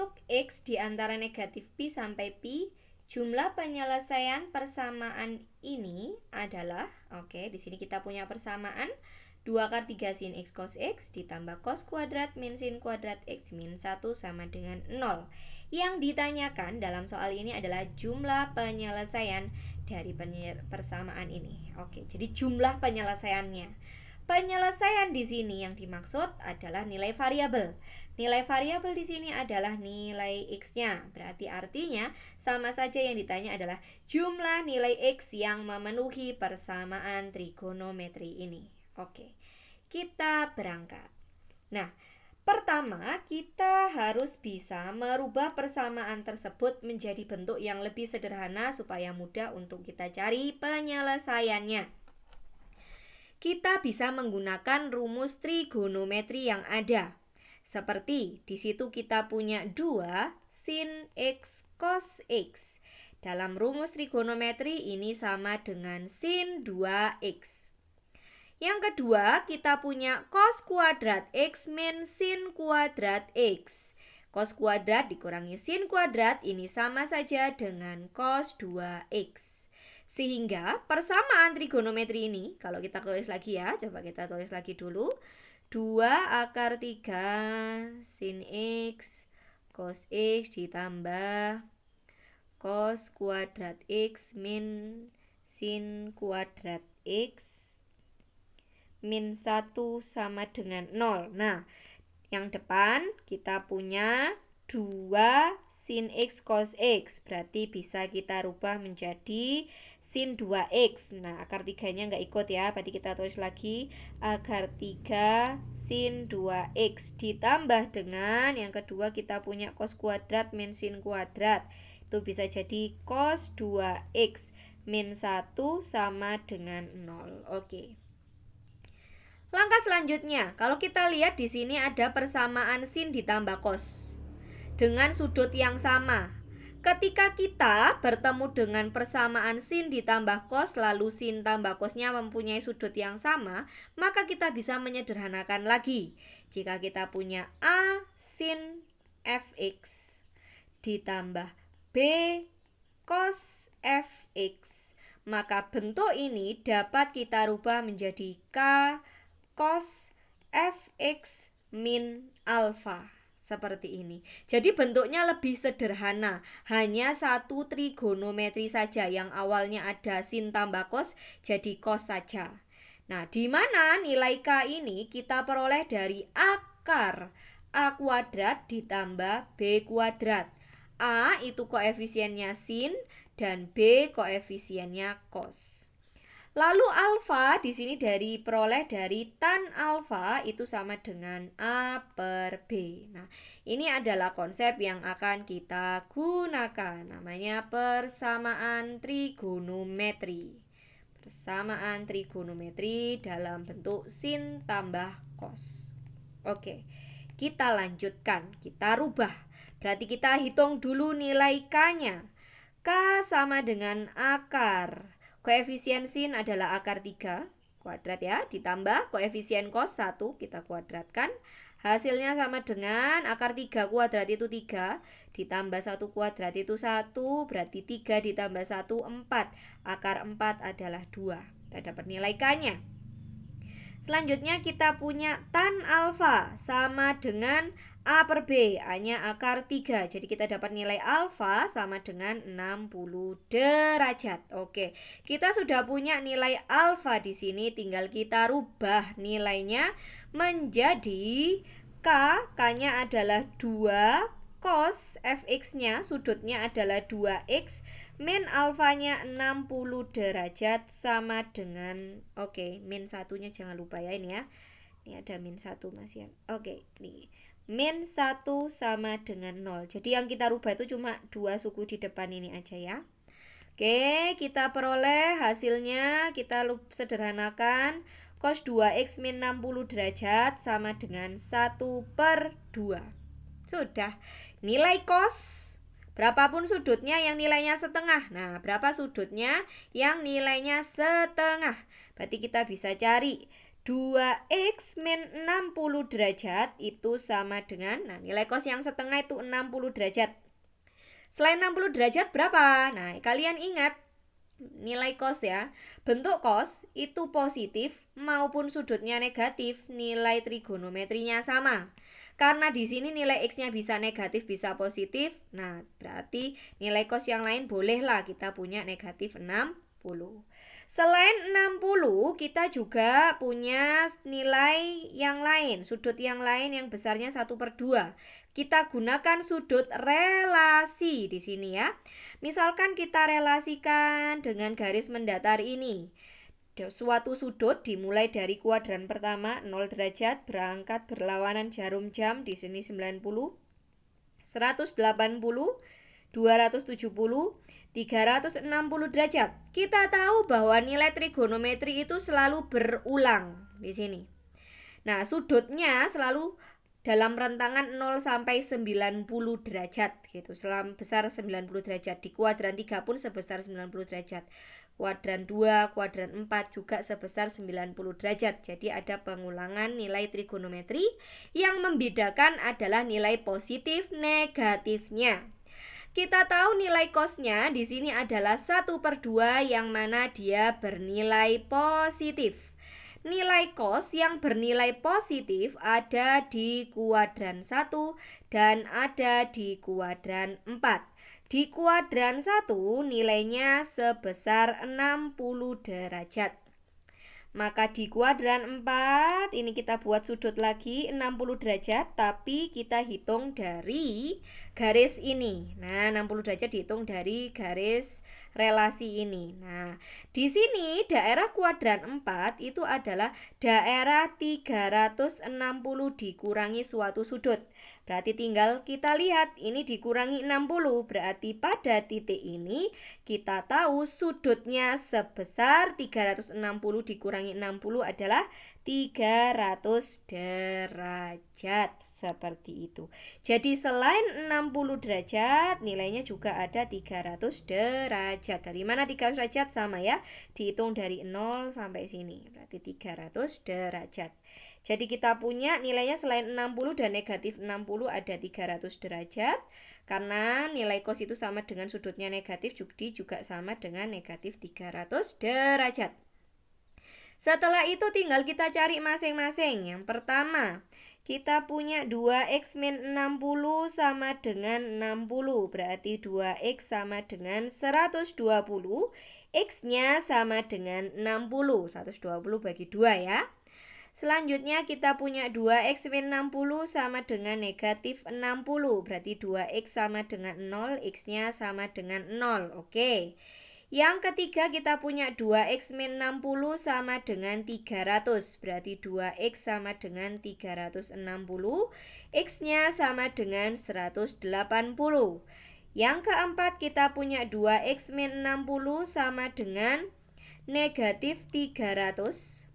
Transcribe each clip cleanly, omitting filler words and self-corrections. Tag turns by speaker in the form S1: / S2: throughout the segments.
S1: Untuk X di antara negatif pi sampai pi, jumlah penyelesaian persamaan ini adalah, di sini kita punya persamaan 2 akar 3 sin X cos X ditambah cos kuadrat min sin kuadrat X min 1 sama dengan 0. Yang ditanyakan dalam soal ini adalah jumlah penyelesaian dari persamaan ini. Jadi jumlah penyelesaiannya. Penyelesaian di sini yang dimaksud adalah nilai variabel. Nilai variabel di sini adalah nilai X-nya. Berarti artinya sama saja yang ditanya adalah jumlah nilai X yang memenuhi persamaan trigonometri ini. Kita berangkat. Nah, pertama kita harus bisa merubah persamaan tersebut menjadi bentuk yang lebih sederhana supaya mudah untuk kita cari penyelesaiannya. Kita bisa menggunakan rumus trigonometri yang ada. Seperti di situ kita punya 2 sin X cos X. Dalam rumus trigonometri ini sama dengan sin 2X. Yang kedua, kita punya cos kuadrat X min sin kuadrat X. Cos kuadrat dikurangi sin kuadrat ini sama saja dengan cos 2X. Sehingga persamaan trigonometri ini, kalau kita tulis lagi ya, coba kita tulis lagi dulu. 2 akar 3 sin X cos X ditambah cos kuadrat X min sin kuadrat X min 1 sama dengan 0. Nah, yang depan kita punya 2 sin X cos X. Berarti bisa kita rubah menjadi sin 2X. Nah, akar 3-nya nggak ikut ya. Berarti kita tulis lagi akar 3 sin 2X. Ditambah dengan yang kedua kita punya cos kuadrat min sin kuadrat. Itu bisa jadi cos 2X min 1 sama dengan 0. Langkah selanjutnya, kalau kita lihat di sini ada persamaan sin ditambah cos dengan sudut yang sama. Ketika kita bertemu dengan persamaan sin ditambah cos, lalu sin tambah cosnya mempunyai sudut yang sama, maka kita bisa menyederhanakan lagi. Jika kita punya A sin fx ditambah B cos fx, maka bentuk ini dapat kita rubah menjadi K cos fx min alfa. Seperti ini. Jadi bentuknya lebih sederhana. Hanya satu trigonometri saja. Yang awalnya ada sin tambah cos jadi cos saja. Nah, di mana nilai K ini kita peroleh dari akar A kuadrat ditambah B kuadrat. A itu koefisiennya sin dan B koefisiennya cos. Lalu alfa di sini diperoleh dari tan alfa itu sama dengan A per B. Nah, ini adalah konsep yang akan kita gunakan. Namanya persamaan trigonometri. Persamaan trigonometri dalam bentuk sin tambah cos. Kita lanjutkan. Kita rubah. Berarti kita hitung dulu nilai K-nya. K sama dengan akar. Koefisien sin adalah akar 3 kuadrat ya, ditambah koefisien cos 1 kita kuadratkan. Hasilnya sama dengan akar 3 kuadrat itu 3, ditambah 1 kuadrat itu 1, berarti 3 ditambah 1, 4. Akar 4 adalah 2. Kita dapat nilai K-nya. Selanjutnya kita punya tan alfa sama dengan A per B, A-nya akar 3. Jadi kita dapat nilai alfa sama dengan 60 derajat. Kita sudah punya nilai alfa di sini, tinggal kita rubah nilainya menjadi K. K-nya adalah 2, cos fx-nya sudutnya adalah 2x, min alfanya 60 derajat sama dengan min 1-nya jangan lupa ya ini ya. Ini ada min 1 masih ya. Nih. Min 1 sama dengan 0. Jadi yang kita rubah itu cuma 2 suku di depan ini aja ya. Kita peroleh hasilnya, kita sederhanakan. Cos 2x min 60 derajat sama dengan 1 per 2. Sudah. Nilai cos, berapapun sudutnya yang nilainya setengah. Nah, berapa sudutnya yang nilainya setengah? Berarti kita bisa cari 2x min 60 derajat itu sama dengan, nah nilai cos yang setengah itu 60 derajat. Selain 60 derajat berapa? Nah, kalian ingat nilai cos ya. Bentuk cos itu positif maupun sudutnya negatif, nilai trigonometrinya sama. Karena di sini nilai x-nya bisa negatif, bisa positif. Nah, berarti nilai cos yang lain bolehlah kita punya negatif 60. Selain 60, kita juga punya nilai yang lain, sudut yang lain yang besarnya 1/2. Kita gunakan sudut relasi di sini ya. Misalkan kita relasikan dengan garis mendatar ini. Suatu sudut dimulai dari kuadran pertama 0 derajat, berangkat berlawanan jarum jam, di sini 90, 180, 270, 360 derajat. Kita tahu bahwa nilai trigonometri itu selalu berulang di sini. Nah, sudutnya selalu dalam rentangan 0 sampai 90 derajat gitu. Besar 90 derajat. Di kuadran 3 pun sebesar 90 derajat. Kuadran 2, kuadran 4 juga sebesar 90 derajat. Jadi ada pengulangan nilai trigonometri. Yang membedakan adalah nilai positif negatifnya. Kita tahu nilai cosnya di sini adalah 1/2 yang mana dia bernilai positif. Nilai cos yang bernilai positif ada di kuadran 1 dan ada di kuadran 4. Di kuadran 1 nilainya sebesar 60 derajat. Maka di kuadran 4 ini kita buat sudut lagi 60 derajat, tapi kita hitung dari garis ini. Nah, 60 derajat dihitung dari garis relasi ini. Nah, di sini daerah kuadran 4 itu adalah daerah 360 dikurangi suatu sudut. Berarti tinggal kita lihat ini dikurangi 60. Berarti pada titik ini kita tahu sudutnya sebesar 360 dikurangi 60 adalah 300 derajat. Seperti itu. Jadi selain 60 derajat, nilainya juga ada 300 derajat. Dari mana 300 derajat? Sama ya, dihitung dari 0 sampai sini. Berarti 300 derajat. Jadi kita punya nilainya selain 60 dan negatif 60 ada 300 derajat. Karena nilai cos itu sama dengan sudutnya negatif, jadi juga sama dengan negatif 300 derajat. Setelah itu tinggal kita cari masing-masing. Yang pertama, kita punya 2x min 60 sama dengan 60. Berarti 2x sama dengan 120. X-nya sama dengan 60. 120 bagi 2 ya. Selanjutnya kita punya 2x min 60 sama dengan negatif 60. Berarti 2x sama dengan 0, x-nya sama dengan 0. Oke. Yang ketiga kita punya 2x min 60 sama dengan 300. Berarti 2x sama dengan 360. X-nya sama dengan 180. Yang keempat kita punya 2x min 60 sama dengan negatif 300.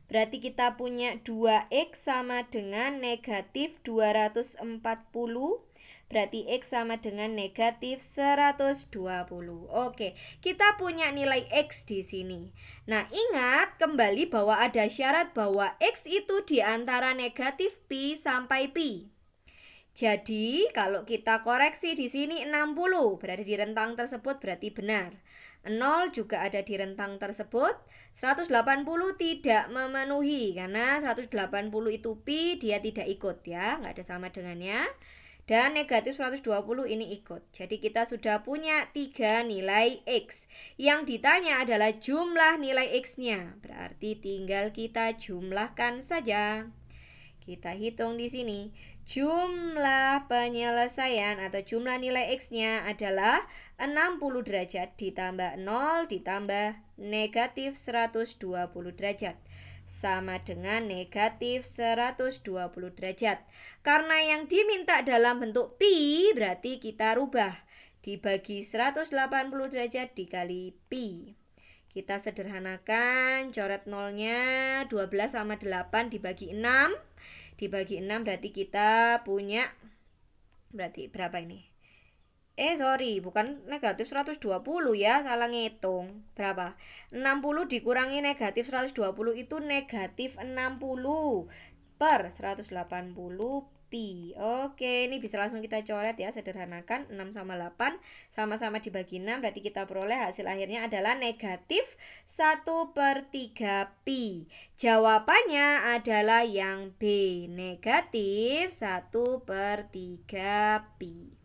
S1: Berarti kita punya 2x sama dengan negatif 240. Berarti x sama dengan negatif 120. Oke, kita punya nilai x di sini. Nah, ingat kembali bahwa ada syarat bahwa x itu di antara negatif pi sampai pi. Jadi, kalau kita koreksi di sini 60 berada di rentang tersebut berarti benar. 0 juga ada di rentang tersebut. 180 tidak memenuhi karena 180 itu pi, dia tidak ikut ya, nggak ada sama dengannya. Dan negatif 120 ini ikut. Jadi kita sudah punya 3 nilai x. Yang ditanya adalah jumlah nilai x-nya. Berarti tinggal kita jumlahkan saja. Kita hitung di sini. Jumlah penyelesaian atau jumlah nilai x-nya adalah 60 derajat ditambah 0 ditambah negatif 120 derajat. Sama dengan negatif 120 derajat. Karena yang diminta dalam bentuk pi, berarti kita rubah. Dibagi 180 derajat dikali pi. Kita sederhanakan, coret nolnya, 12 sama 8 dibagi 6. Dibagi 6 berarti kita punya, berarti berapa ini? Sorry, bukan negatif 120 ya, salah ngitung. Berapa? 60 dikurangi negatif 120 itu negatif 60 per 180 pi. Oke, ini bisa langsung kita coret ya, sederhanakan. 6 sama 8 sama-sama dibagi 6, berarti kita peroleh hasil akhirnya adalah negatif 1/3 pi. Jawabannya adalah yang B, negatif 1/3 pi.